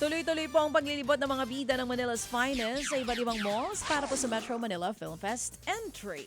Tuloy-tuloy po ang paglilibot ng mga bida ng Manila's Finest sa iba't ibang malls para po sa Metro Manila Film Fest entry.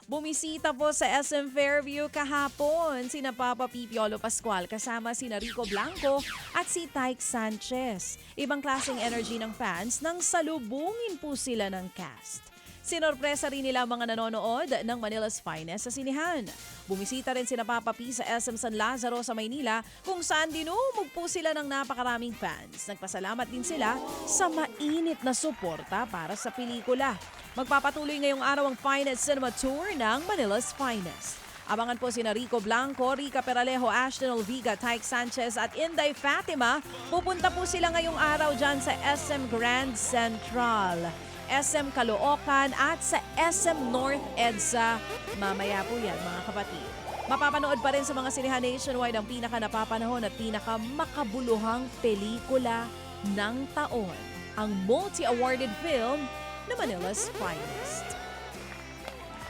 Bumisita po sa SM Fairview kahapon sina Papa P. Piolo Pascual kasama sina Rico Blanco at si Tyke Sanchez. Ibang klaseng energy ng fans nang salubungin po sila ng cast. Sinorpresa rin nila ang mga nanonood ng Manila's Finest sa sinihan. Bumisita rin sina Papa P sa SM San Lazaro sa Maynila kung saan dinumog po sila ng napakaraming fans. Nagpasalamat din sila sa mainit na suporta para sa pelikula. Magpapatuloy ngayong araw ang Finest Cinema Tour ng Manila's Finest. Abangan po sina Rico Blanco, Rica Peralejo, Ashton Olviga, Tyke Sanchez at Inday Fatima. Pupunta po sila ngayong araw dyan sa SM Grand Central, SM Caloocan at sa SM North EDSA. Mamaya po yan mga kapatid. Mapapanood pa rin sa mga sinihan nationwide ang pinaka-napapanahon at pinaka-makabuluhang pelikula ng taon. Ang multi-awarded film na Manila's Finest.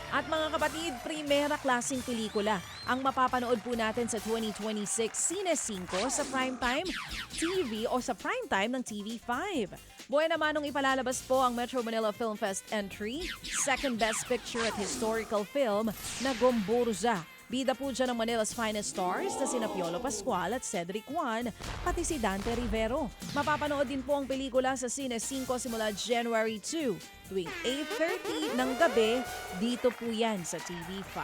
At mga kapatid, primera klaseng pelikula ang mapapanood po natin sa 2026 Cine 5 sa Primetime TV o sa Primetime ng TV5. Buhay naman nung ipalalabas po ang Metro Manila Film Fest entry, second best picture at historical film na Gomburza. Bida po dyan ng Manila's Finest Stars na sina Piolo Pascual at Cedric Juan, pati si Dante Rivero. Mapapanood din po ang pelikula sa Cine 5 simula January 2, tuwing 8:30 ng gabi. Dito po yan sa TV5.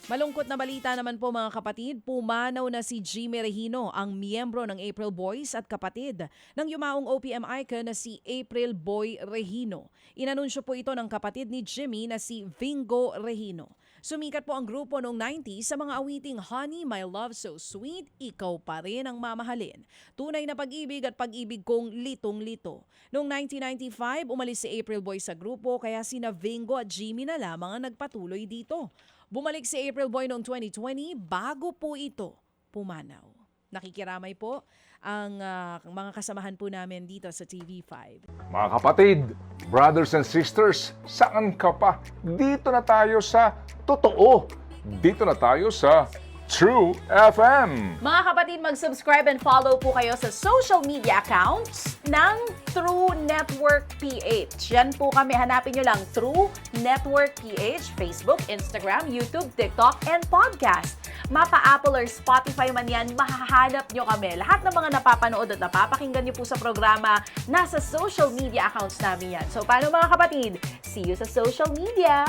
Malungkot na balita naman po mga kapatid, pumanaw na si Jimmy Regino, ang miyembro ng April Boys at kapatid ng yumaong OPM icon na si April Boy Regino. Inanunsyo po ito ng kapatid ni Jimmy na si Vingo Regino. Sumikat po ang grupo noong 90s sa mga awiting Honey, My Love So Sweet, Ikaw Pa Rin Ang Mamahalin, Tunay na Pag-ibig at Pag-ibig Kong Litong-lito. Noong 1995, umalis si April Boy sa grupo kaya sina Vingo at Jimmy na lamang ang nagpatuloy dito. Bumalik si April Boy noong 2020 bago po ito pumanaw. Nakikiramay po ang mga kasamahan po namin dito sa TV5. Mga kapatid, brothers and sisters, saan ka pa? Dito na tayo sa totoo. Dito na tayo sa True FM. Mga kapatid, mag-subscribe and follow po kayo sa social media accounts ng True Network PH. Yan po kami, hanapin nyo lang True Network PH, Facebook, Instagram, YouTube, TikTok, and podcast. Mapa Apple or Spotify man yan, mahahanap nyo kami. Lahat ng mga napapanood at napapakinggan nyo po sa programa, nasa social media accounts namin yan. So paano mga kapatid? See you sa social media!